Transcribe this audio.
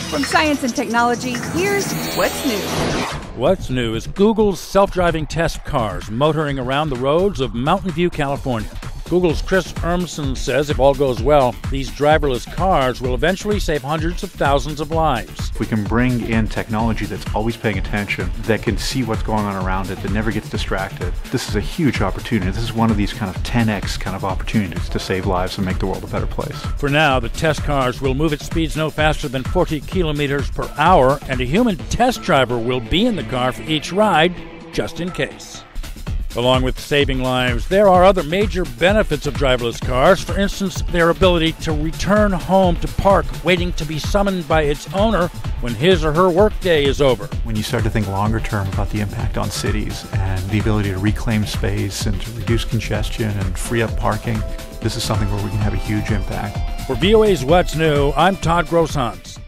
From science and technology, here's What's New. What's new is Google's self-driving test cars motoring around the roads of Mountain View, California. Google's Chris Urmson says if all goes well, these driverless cars will eventually save hundreds of thousands of lives. If we can bring in technology that's always paying attention, that can see what's going on around it, that never gets distracted, this is a huge opportunity. This is one of these kind of 10x kind of opportunities to save lives and make the world a better place. For now, the test cars will move at speeds no faster than 40 kilometers per hour, and a human test driver will be in the car for each ride, just in case. Along with saving lives, there are other major benefits of driverless cars. For instance, their ability to return home to park, waiting to be summoned by its owner when his or her workday is over. When you start to think longer term about the impact on cities and the ability to reclaim space and to reduce congestion and free up parking, this is something where we can have a huge impact. For VOA's What's New, I'm Todd Grosshans.